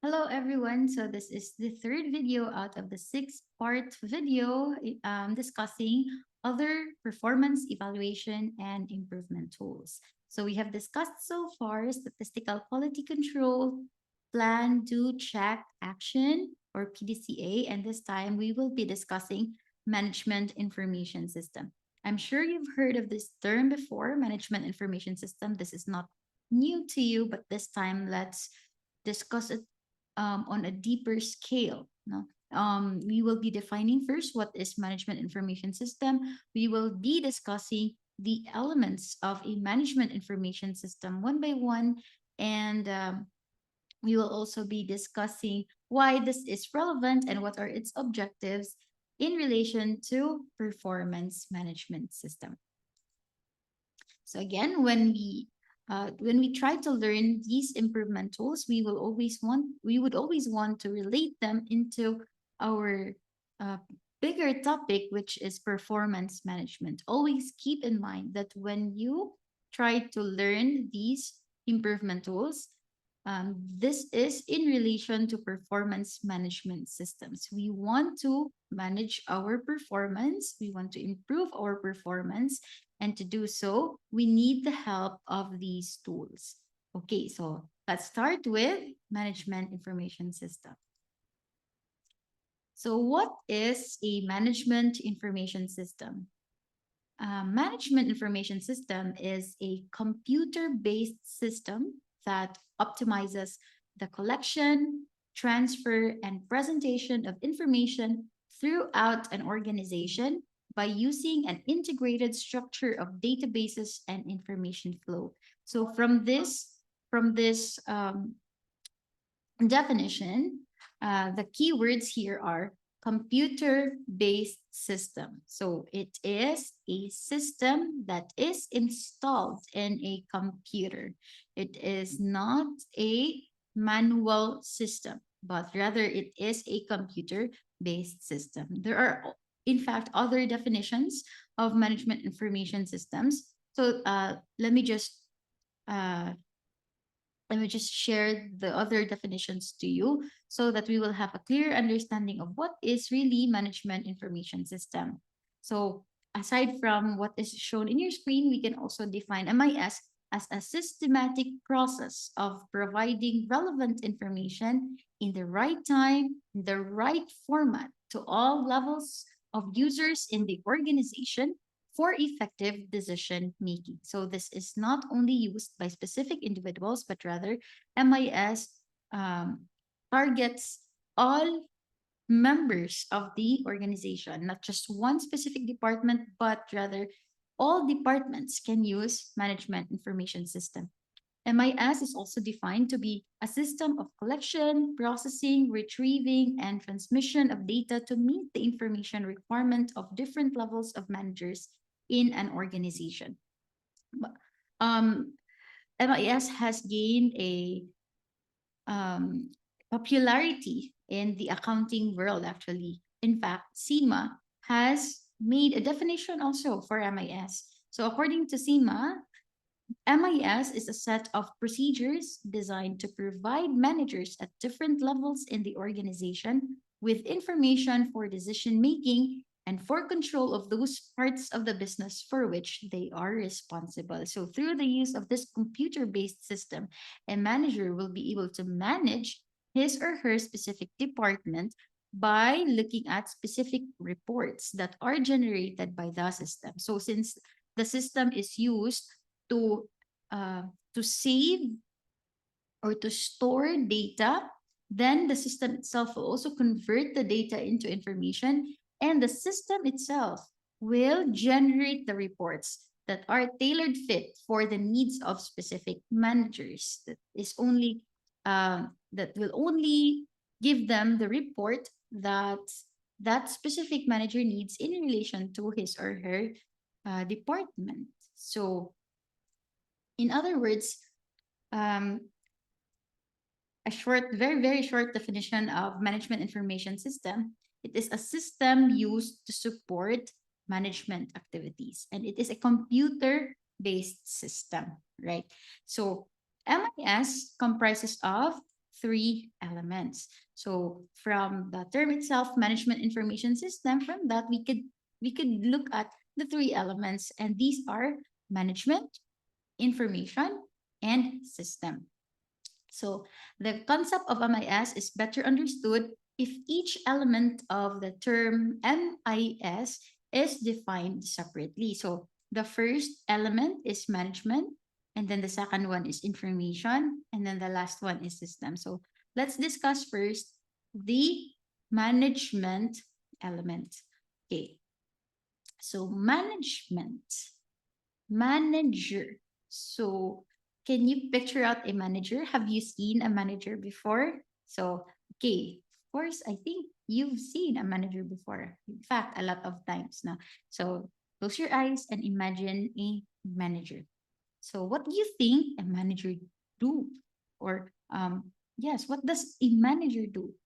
Hello everyone. So this is the third video out of the six-part video discussing other performance evaluation and improvement tools. So we have discussed so far statistical quality control, plan, do, check, action, or PDCA, and this time we will be discussing management information system. I'm sure you've heard of this term before, management information system. This is not new to you, but this time let's discuss it on a deeper scale. No? We will be defining first what is management information system. We will be discussing the elements of a management information system one by one, and we will also be discussing why this is relevant and what are its objectives in relation to performance management system. So again, when we try to learn these improvement tools, we would always want to relate them into our uh, bigger topic, which is performance management. Always keep in mind that when you try to learn these improvement tools, this is in relation to performance management systems. We want to manage our performance, we want to improve our performance, and to do so, we need the help of these tools. Okay, so let's start with management information system. So, what is a management information system? Management information system is a computer-based system that optimizes the collection, transfer, and presentation of information throughout an organization by using an integrated structure of databases and information flow. So from this definition, the keywords here are computer-based system. So it is a system that is installed in a computer. It is not a manual system, but rather it is a computer-based system. There are, in fact, other definitions of management information systems. So uh, let me just share the other definitions to you so that we will have a clear understanding of what is really management information system. So aside from what is shown in your screen, we can also define MIS as a systematic process of providing relevant information in the right time, in the right format to all levels of users in the organization for effective decision making. So this is not only used by specific individuals, but rather MIS targets all members of the organization, not just one specific department, but rather all departments can use management information system. MIS is also defined to be a system of collection, processing, retrieving, and transmission of data to meet the information requirement of different levels of managers in an organization. Um, MIS has gained a popularity in the accounting world, actually. In fact, SEMA has made a definition also for MIS. So, according to SEMA, MIS is a set of procedures designed to provide managers at different levels in the organization with information for decision making and for control of those parts of the business for which they are responsible. So, through the use of this computer based system, a manager will be able to manage his or her specific department by looking at specific reports that are generated by the system. So, since the system is used to uh, to save or to store data, then the system itself will also convert the data into information, and the system itself will generate the reports that are tailored fit for the needs of specific managers. That will only give them the report that that specific manager needs in relation to his or her department. So in other words, um, a short, very, very short definition of management information system, it is a system used to support management activities. And it is a computer-based system, right? So MIS comprises of three elements. So from the term itself, management information system, from that we could look at the three elements, and these are management, information, and system. So the concept of MIS is better understood if each element of the term MIS is defined separately. So the first element is management, and then the second one is information, and then the last one is system. So let's discuss first the management element. Okay, so manager. So, can you picture out a manager? Have you seen a manager before? So, okay, of course, I think you've seen a manager before. In fact, a lot of times now. So, close your eyes and imagine a manager. So, what do you think a manager do? Or, yes, what does a manager do?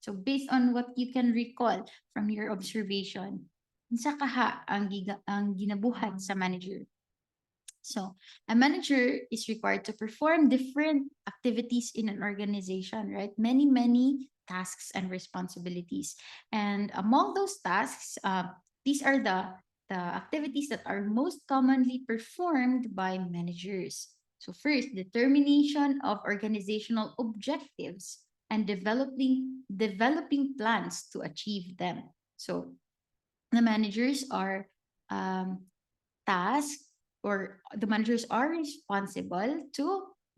So, based on what you can recall from your observation, unsa kaha ang ginabuhat sa manager? So, a manager is required to perform different activities in an organization, right? Many tasks and responsibilities. And among those tasks, these are the activities that are most commonly performed by managers. So, first, determination of organizational objectives and developing plans to achieve them. So, the managers are um, tasked, or the managers are responsible to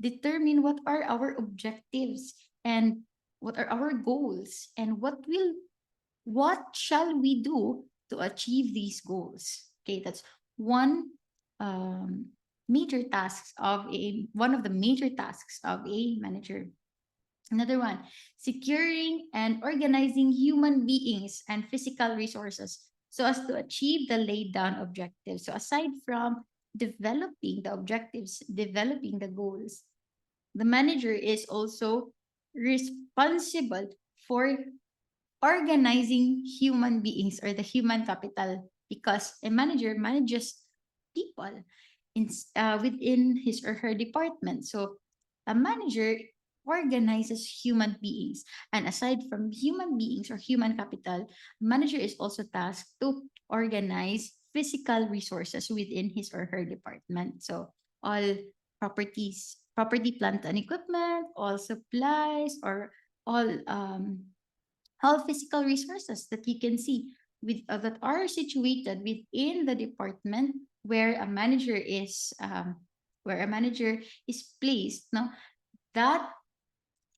determine what are our objectives and what are our goals, and what shall we do to achieve these goals. Okay, that's one um, one of the major tasks of a manager. Another one, securing and organizing human beings and physical resources so as to achieve the laid down objectives. So aside from developing the objectives, developing the goals, the manager is also responsible for organizing human beings, or the human capital, because a manager manages people within his or her department. So a manager organizes human beings. And aside from human beings or human capital, a manager is also tasked to organize physical resources within his or her department. So all property, plant, and equipment, all supplies, or all physical resources that you can see that are situated within the department where a manager is placed. Now, that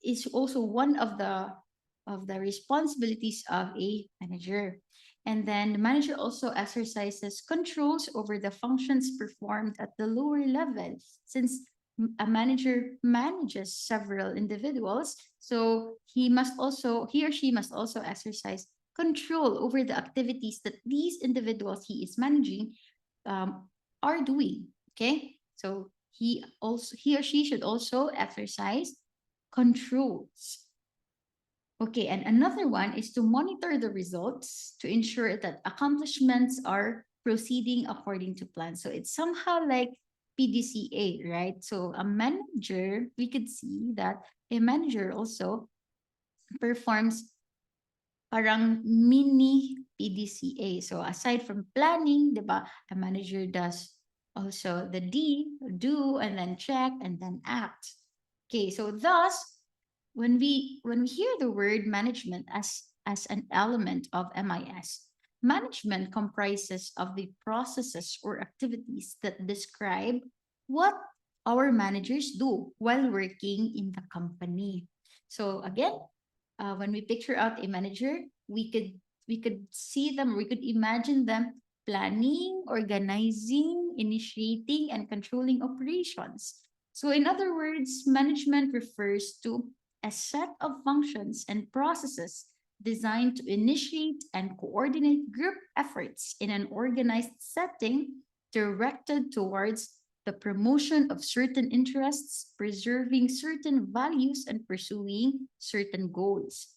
is also one of the responsibilities of a manager. And then the manager also exercises controls over the functions performed at the lower level, since a manager manages several individuals, so he or she must also exercise control over the activities that these individuals he is managing um, are doing. Okay, so he or she should also exercise controls. Okay, and another one is to monitor the results to ensure that accomplishments are proceeding according to plan. So it's somehow like PDCA, right? So a manager, we could see that a manager also performs parang mini PDCA. So aside from planning, 'di ba, a manager does also the do, and then check, and then act. Okay, so thus when we hear the word management as an element of MIS, management comprises of the processes or activities that describe what our managers do while working in the company. So again, when we picture out a manager, we could see them, we could imagine them planning, organizing, initiating, and controlling operations. So, in other words, management refers to a set of functions and processes designed to initiate and coordinate group efforts in an organized setting directed towards the promotion of certain interests, preserving certain values, and pursuing certain goals.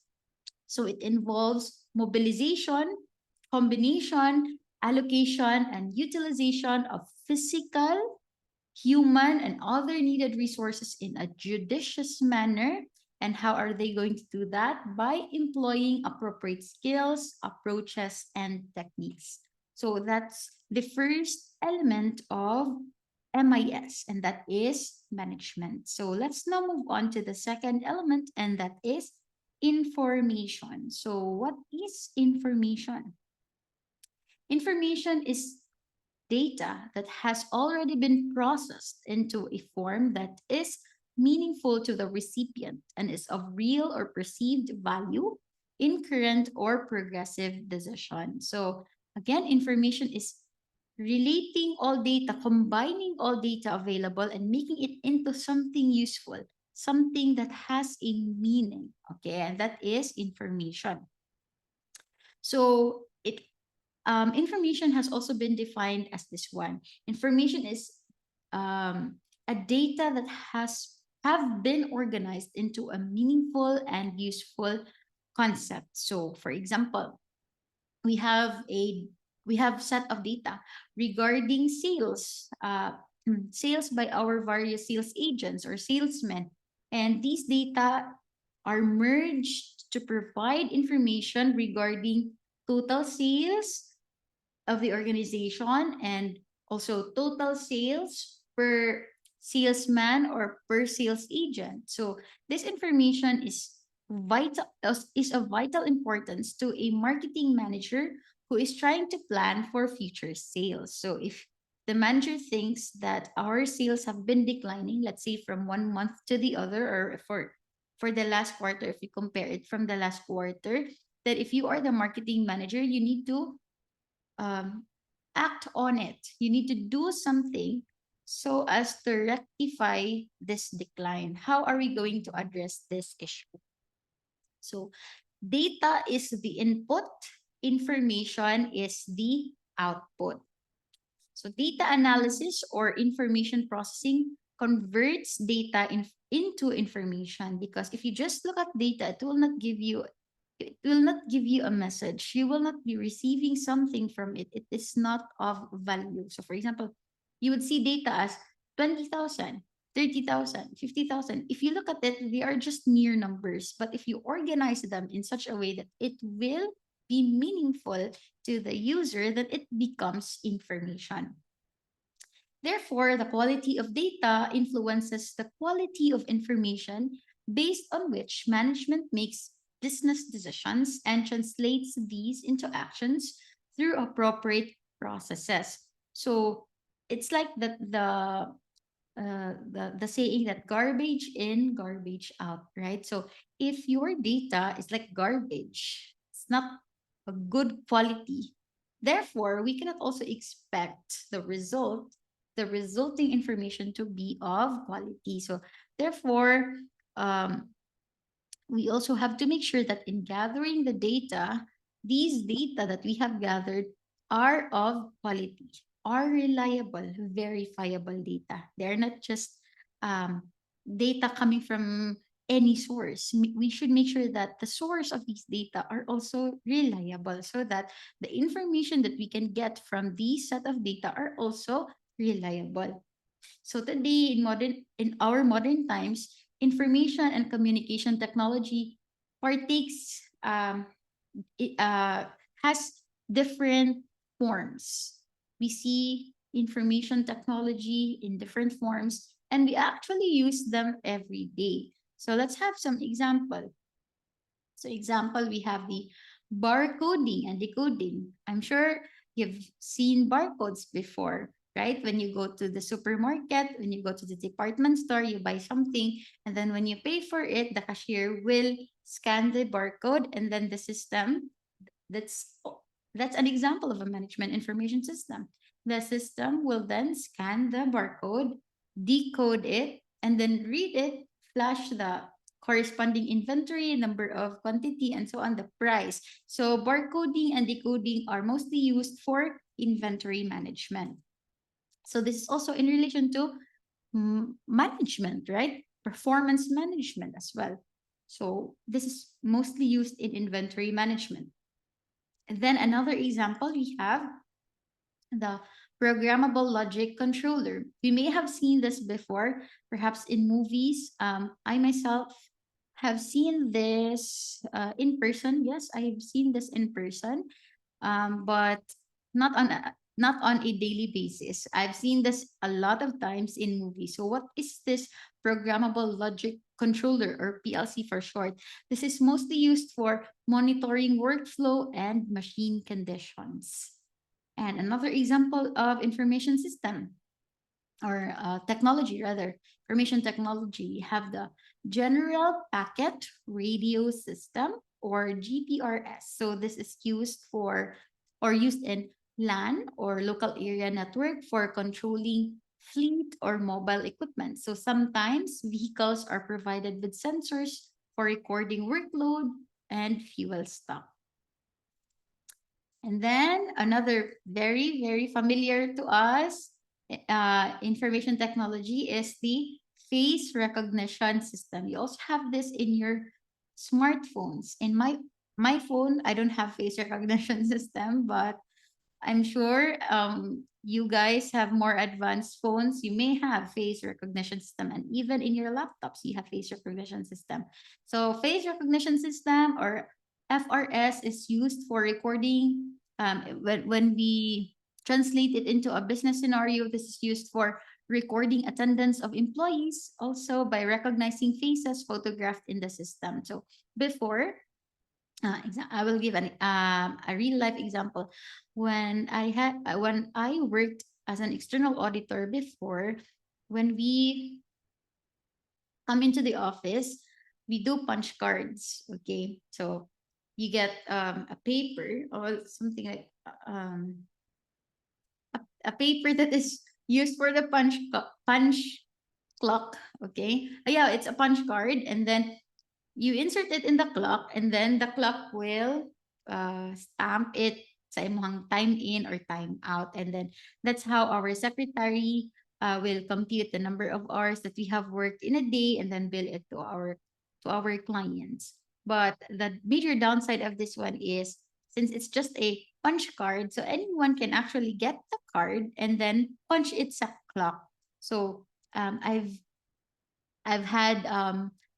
So it involves mobilization, combination, allocation, and utilization of physical, human, and other needed resources in a judicious manner, And how are they going to do that? By employing appropriate skills, approaches, and techniques. So that's the first element of MIS, and that is management. So let's now move on to the second element, and that is information. So, what is information? Information is data that has already been processed into a form that is meaningful to the recipient and is of real or perceived value in current or progressive decision. So, again, information is relating all data, combining all data available and making it into something useful, something that has a meaning. Okay, and that is information. So, information has also been defined as this one. Information is a data that has have been organized into a meaningful and useful concept. So, for example, we have a we have set of data regarding sales, sales by our various sales agents or salesmen, and these data are merged to provide information regarding total sales of the organization and also total sales per salesman or per sales agent. So this information is of vital importance to a marketing manager who is trying to plan for future sales. So if the manager thinks that our sales have been declining, let's say from 1 month to the other, or for the last quarter, if you compare it from the last quarter, that if you are the marketing manager, you need to um, act on it. You need to do something so as to rectify this decline. How are we going to address this issue? So, data is the input, information is the output. So, data analysis or information processing converts data into information, because if you just look at data, it will not give you a message. You will not be receiving something from it. It is not of value. So, for example, you would see data as 20,000, 30,000, 50,000. If you look at it, they are just mere numbers. But if you organize them in such a way that it will be meaningful to the user, then it becomes information. Therefore, the quality of data influences the quality of information based on which management makes business decisions and translates these into actions through appropriate processes. So it's like the saying that garbage in, garbage out, right? So if your data is like garbage, it's not a good quality. Therefore, we cannot also expect the resulting information to be of quality. So therefore, um, we also have to make sure that in gathering the data, these data that we have gathered are of quality, are reliable, verifiable data. They're not just data coming from any source. We should make sure that the source of these data are also reliable so that the information that we can get from these set of data are also reliable. So today in our modern times, information and communication technology partakes it has different forms. We see information technology in different forms and we actually use them every day. So let's have some example. So example, we have the barcoding and decoding. I'm sure you've seen barcodes before, right? When you go to the supermarket, when you go to the department store, you buy something, and then when you pay for it, the cashier will scan the barcode, and then the system that's that's an example of a management information system. The system will then scan the barcode, decode it, and then read it, flash the corresponding inventory, number of quantity, and so on, the price. So barcoding and decoding are mostly used for inventory management. So this is also in relation to management, right? Performance management as well. So this is mostly used in inventory management. And then another example, we have the programmable logic controller. We may have seen this before, perhaps in movies. I myself have seen this in person. Yes, I've seen this in person, but not on a daily basis. I've seen this a lot of times in movies. So what is this programmable logic controller, or PLC for short? This is mostly used for monitoring workflow and machine conditions. And another example of information system, or technology rather, information technology, we have the General Packet Radio System, or GPRS. So this is used for, or used in LAN, or local area network, for controlling fleet or mobile equipment. So sometimes vehicles are provided with sensors for recording workload and fuel stock. And then another very, very familiar to us information technology is the face recognition system. You also have this in your smartphones. In my phone, I don't have face recognition system, but I'm sure you guys have more advanced phones. You may have face recognition system, and even in your laptops, you have face recognition system. So face recognition system, or FRS, is used for recording. When we translate it into a business scenario, this is used for recording attendance of employees, also by recognizing faces photographed in the system. So before, I will give a real life example. When I worked as an external auditor before, when we come into the office, we do punch cards. Okay, so you get a paper, or something like a paper that is used for the punch clock. Okay, yeah, it's a punch card, and then you insert it in the clock, and then the clock will stamp it sa imong time in or time out, and then that's how our secretary will compute the number of hours that we have worked in a day, and then bill it to our clients. But the major downside of this one is, since it's just a punch card, so anyone can actually get the card and then punch it sa clock. So I've had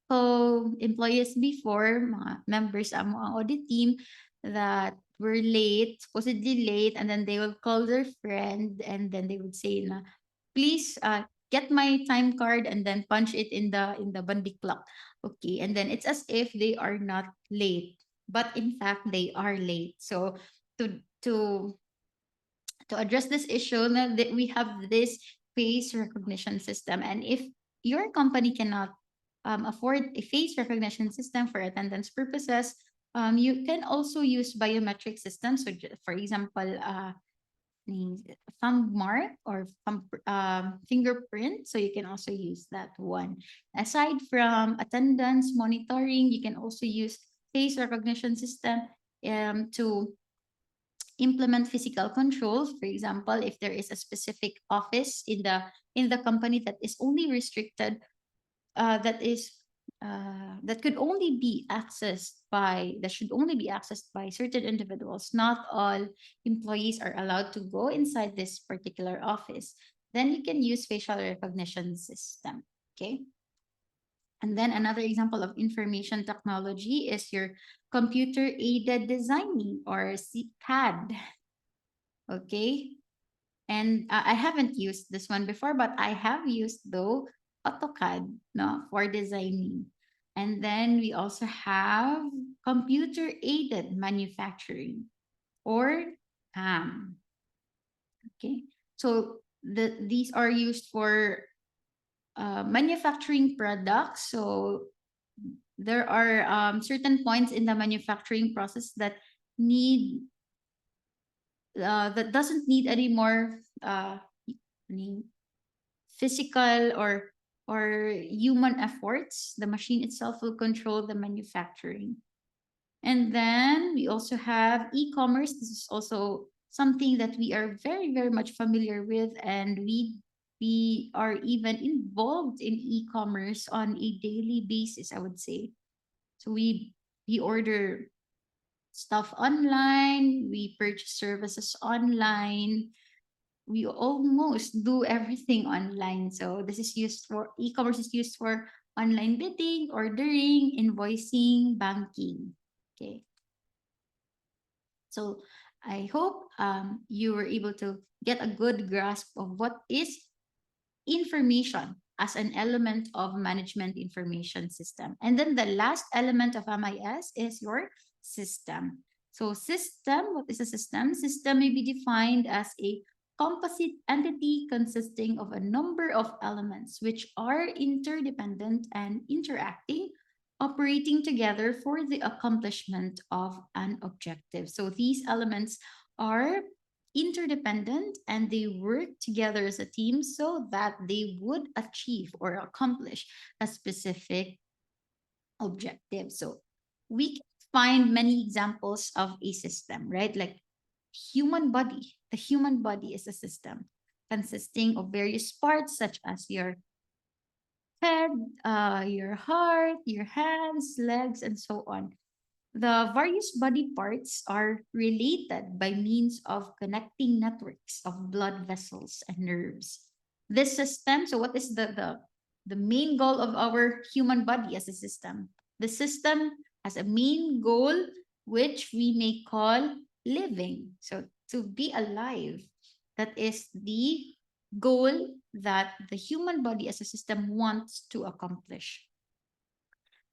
co-employees before, mga members sa ang audit team, that were late, supposedly late, and then they will call their friend, and then they would say na, please get my time card and then punch it in the bandi clock. Okay, and then it's as if they are not late, but in fact they are late. So to to to address this issue, na that we have this face recognition system, and if your company cannot afford a face recognition system for attendance purposes, you can also use biometric systems. So, for example, thumb mark, or fingerprint. So you can also use that one. Aside from attendance monitoring, you can also use face recognition system to implement physical controls. For example, if there is a specific office in the company that is only restricted, that could only be accessed by that should only be accessed by certain individuals. Not all employees are allowed to go inside this particular office. Then you can use facial recognition system. Okay. And then another example of information technology is your computer aided designing, or CAD. Okay. And I haven't used this one before, but I have used though AutoCAD, no, for designing. And then we also have computer aided manufacturing, or okay. So these are used for manufacturing products. So there are certain points in the manufacturing process that need that doesn't need any more physical or human efforts. The machine itself will control the manufacturing. And then we also have e-commerce. This is also something that we are very, very much familiar with, and we are even involved in e-commerce on a daily basis, I would say. So we order stuff online, we purchase services online, we almost do everything online. So this is used for e-commerce is used for online bidding, ordering, invoicing, banking. Okay. So I hope you were able to get a good grasp of what is information as an element of management information system. And then the last element of MIS is your system. So system, what is a system? System may be defined as a composite entity consisting of a number of elements which are interdependent and interacting, operating together for the accomplishment of an objective. So these elements are interdependent and they work together as a team so that they would achieve or accomplish a specific objective. So we can find many examples of a system, right? Like human body. The human body is a system consisting of various parts such as your head, your heart, your hands, legs, and so on. The various body parts are related by means of connecting networks of blood vessels and nerves. This system, so what is the main goal of our human body as a system? The system has a main goal which we may call living. So to be alive, that is the goal that the human body as a system wants to accomplish.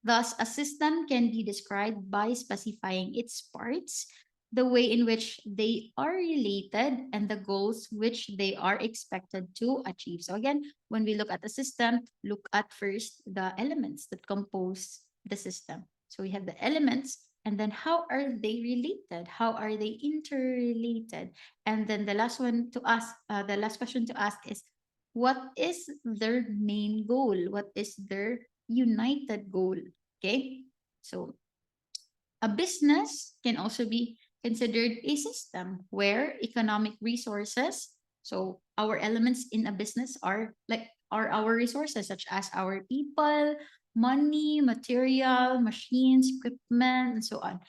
Thus, a system can be described by specifying its parts, the way in which they are related, and the goals which they are expected to achieve. So, again, when we look at the system, look at first the elements that compose the system. So, we have the elements, and then how are they related? How are they interrelated? And then the last question to ask is, what is their main goal? What is their united goal? Okay. So a business can also be considered a system where economic resources, so our elements in a business are our resources such as our people, money, material, machines, equipment, and so on.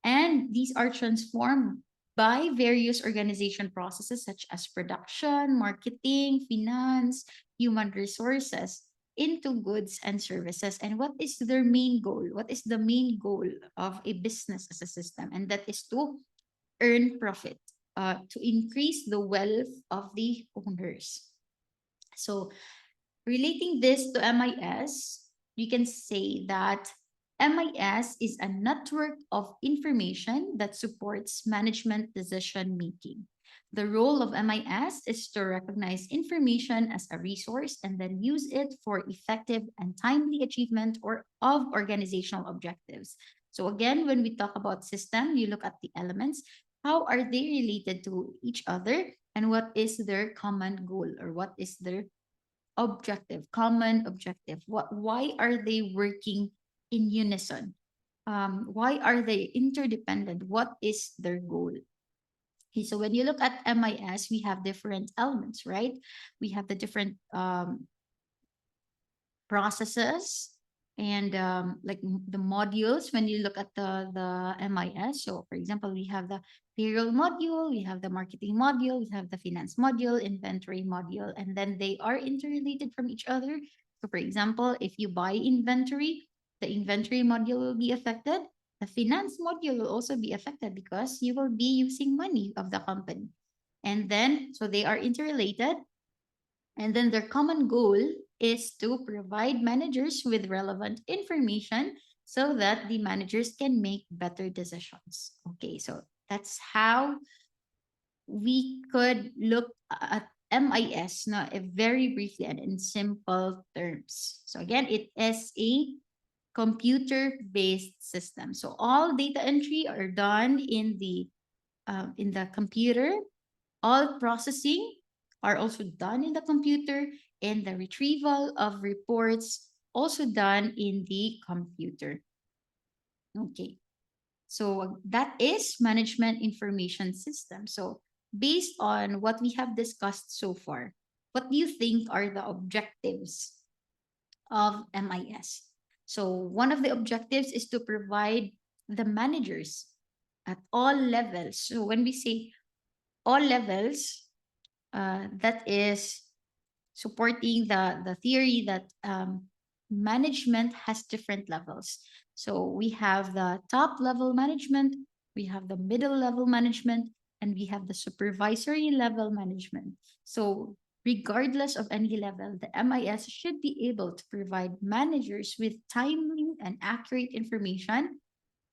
And these are transformed by various organization processes such as production, marketing, finance, human resources into goods and services. And what is their main goal? What is the main goal of a business as a system? And that is to earn profit, to increase the wealth of the owners. So relating this to MIS, we can say that MIS is a network of information that supports management decision making. The role of MIS is to recognize information as a resource and then use it for effective and timely achievement or of organizational objectives. So again, when we talk about system, you look at the elements. How are they related to each other? And what is their common goal or what is their objective, common objective? Why are they working in unison? Why are they interdependent? What is their goal? Okay, so when you look at MIS, we have different elements, right? We have the different processes and the modules when you look at the MIS. So for example, we have the payroll module, we have the marketing module, we have the finance module, inventory module, and then they are interrelated from each other. So for example, if you buy inventory, the inventory module will be affected. The finance module will also be affected because you will be using money of the company. And then, so they are interrelated. And then their common goal is to provide managers with relevant information so that the managers can make better decisions. Okay, so that's how we could look at MIS now very briefly and in simple terms. So again, it is a computer-based system. So all data entry are done in the computer. All processing are also done in the computer, and the retrieval of reports also done in the computer. Okay, so that is management information system. So based on what we have discussed so far, what do you think are the objectives of MIS? So one of the objectives is to provide the managers at all levels. So when we say all levels, that is supporting the theory that management has different levels. So we have the top level management, we have the middle level management, and we have the supervisory level management. So regardless of any level, the MIS should be able to provide managers with timely and accurate information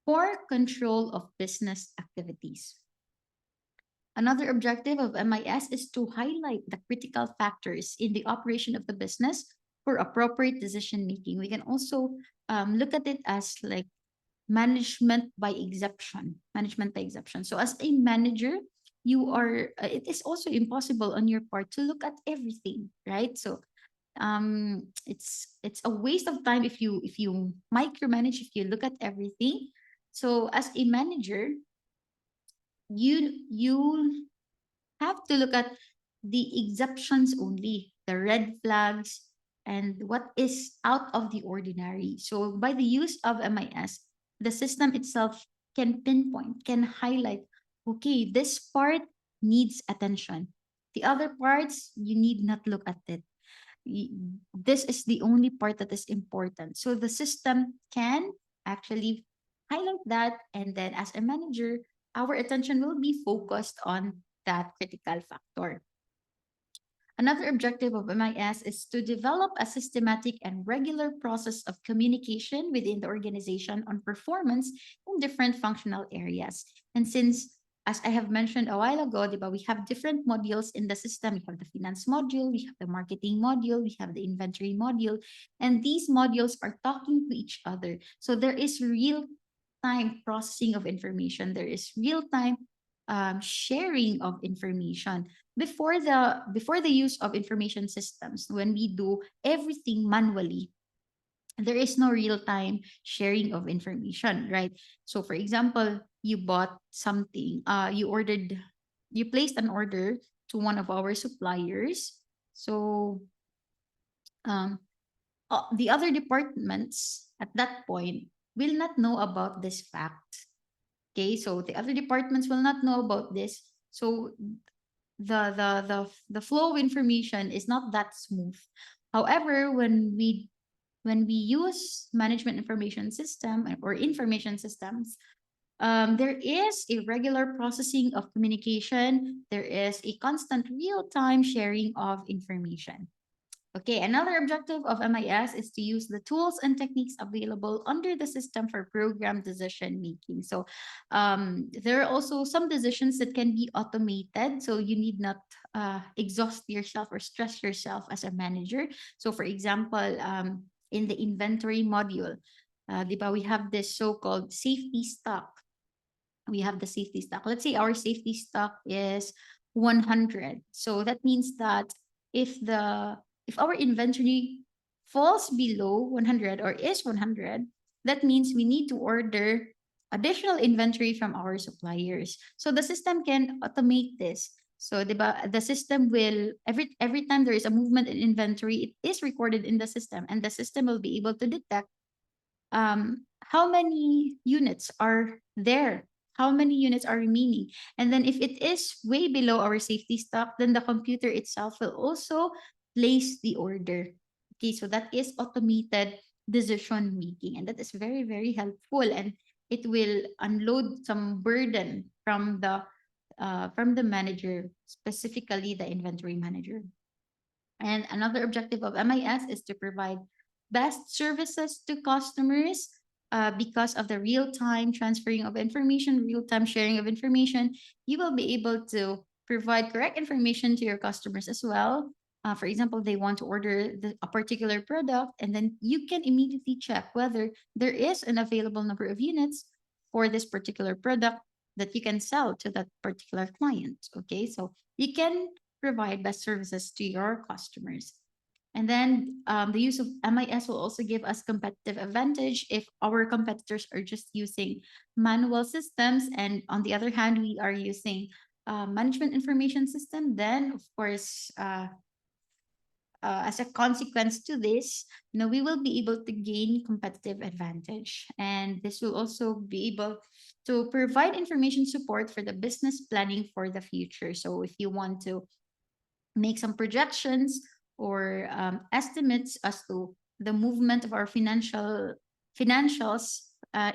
for control of business activities. Another objective of MIS is to highlight the critical factors in the operation of the business for appropriate decision making. We can also look at it as like management by exception. Management by exception. So, as a manager, you are. It is also impossible on your part to look at everything, right? So, it's a waste of time if you micromanage, if you look at everything. So, as a manager, you have to look at the exceptions only, the red flags, and what is out of the ordinary. So, by the use of MIS, the system itself can pinpoint, can highlight, okay, this part needs attention. The other parts, you need not look at it. Y- This is the only part that is important. So, the system can actually highlight that. And then, as a manager, our attention will be focused on that critical factor. Another objective of MIS is to develop a systematic and regular process of communication within the organization on performance in different functional areas. And since, as I have mentioned a while ago, diba, we have different modules in the system. We have the finance module, we have the marketing module, we have the inventory module, and these modules are talking to each other. So there is real time processing of information. There is real time sharing of information before the use of information systems. When we do everything manually, there is no real time sharing of information, right? So for example, you bought something, you placed an order to one of our suppliers. So um the other departments at that point will not know about this fact. Okay, so the other departments will not know about this. So the flow of information is not that smooth. However, when we use management information system or information systems, there is a regular processing of communication. There is a constant real time sharing of information. Okay, another objective of MIS is to use the tools and techniques available under the system for program decision making. So, there are also some decisions that can be automated. So, you need not exhaust yourself or stress yourself as a manager. So, for example, in the inventory module, di ba, we have this so called safety stock. We have the safety stock. Let's say our safety stock is 100. So that means that if our inventory falls below 100 or is 100, that means we need to order additional inventory from our suppliers. So the system can automate this. So the system will every time there is a movement in inventory, it is recorded in the system, and the system will be able to detect how many units are there, how many units are remaining. And then if it is way below our safety stock, then the computer itself will also place the order. Okay, so that is automated decision making, and that is very, very helpful, and it will unload some burden from the manager, specifically the inventory manager. And another objective of MIS is to provide best services to customers because of the real time transferring of information, real time sharing of information. You will be able to provide correct information to your customers as well. For example, they want to order a particular product, and then you can immediately check whether there is an available number of units for this particular product that you can sell to that particular client. Okay, so you can provide best services to your customers. And then the use of MIS will also give us competitive advantage if our competitors are just using manual systems, and on the other hand, we are using management information system. Then, of course, as a consequence to this, we will be able to gain competitive advantage, and this will also be able to provide information support for the business planning for the future. So, if you want to make some projections or estimates as to the movement of our financials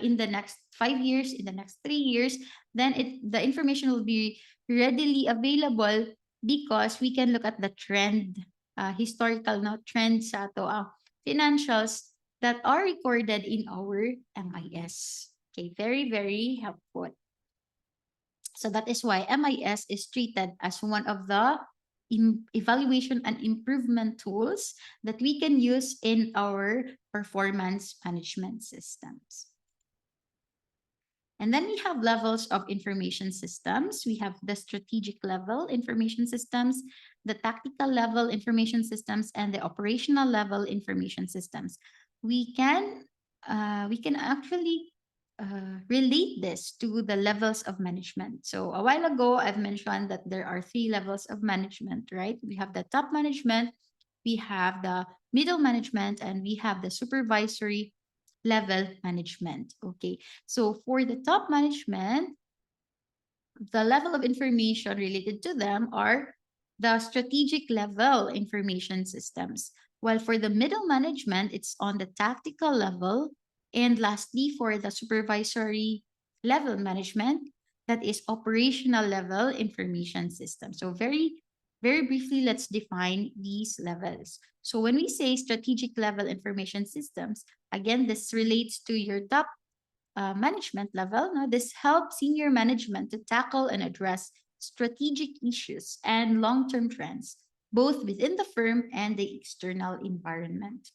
in the next 5 years, in the next 3 years, then the information will be readily available because we can look at the trend, historical no trend sa to financials that are recorded in our MIS. Okay, very, very helpful. So that is why MIS is treated as one of the evaluation and improvement tools that we can use in our performance management systems. And then we have levels of information systems. We have the strategic level information systems, the tactical level information systems, and the operational level information systems. We can actually relate this to the levels of management. So a while ago, I've mentioned that there are 3 levels of management, right? We have the top management, we have the middle management, and we have the supervisory level management. Okay. So for the top management, the level of information related to them are the strategic level information systems. While for the middle management, it's on the tactical level. And lastly, for the supervisory level management, that is operational level information system. So very, very briefly, let's define these levels. So when we say strategic level information systems, again, this relates to your top management level. Now, this helps senior management to tackle and address strategic issues and long term trends, both within the firm and the external environment.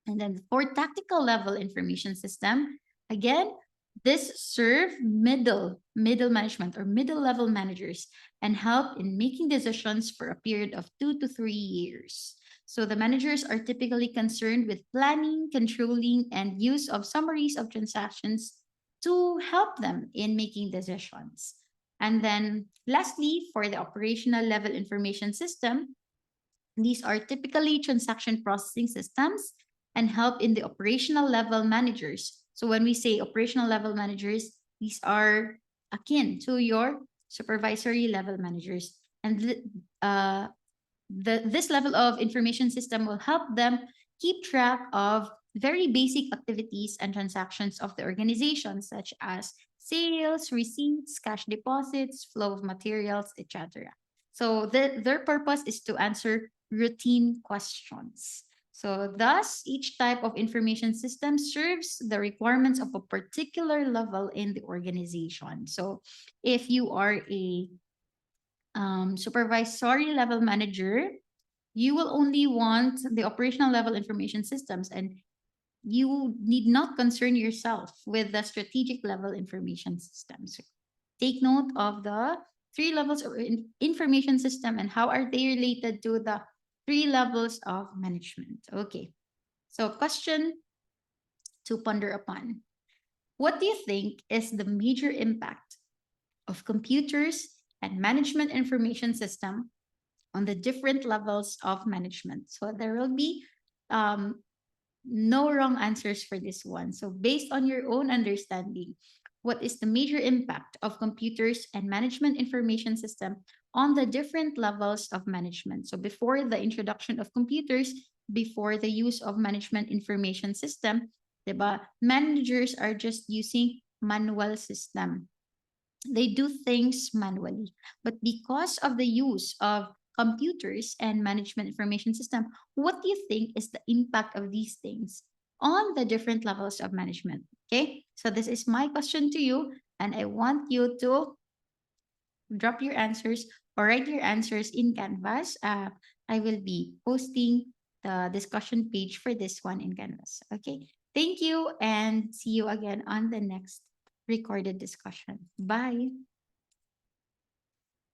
And then for tactical level information system, again, this serve middle management or middle level managers and help in making decisions for a period of 2 to 3 years. So the managers are typically concerned with planning, controlling, and use of summaries of transactions to help them in making decisions. And then lastly, for the operational level information system, these are typically transaction processing systems and help in the operational level managers. So when we say operational level managers, these are akin to your supervisory level managers. And this level of information system will help them keep track of very basic activities and transactions of the organization, such as sales, receipts, cash deposits, flow of materials, etc. So their purpose is to answer routine questions. So thus, each type of information system serves the requirements of a particular level in the organization. So if you are a supervisory level manager, you will only want the operational level information systems, and you need not concern yourself with the strategic level information systems. Take note of the 3 levels of information system and how are they related to the 3 levels of management. Okay. So question to ponder upon. What do you think is the major impact of computers and management information system on the different levels of management? So there will be no wrong answers for this one. So based on your own understanding, what is the major impact of computers and management information system on the different levels of management? So before the introduction of computers, before the use of management information system, diba, managers are just using manual system. They do things manually. But because of the use of computers and management information system, what do you think is the impact of these things on the different levels of management? Okay, so this is my question to you, and I want you to drop your answers or write your answers in Canvas. I will be posting the discussion page for this one in Canvas. Okay, thank you, and see you again on the next recorded discussion. Bye.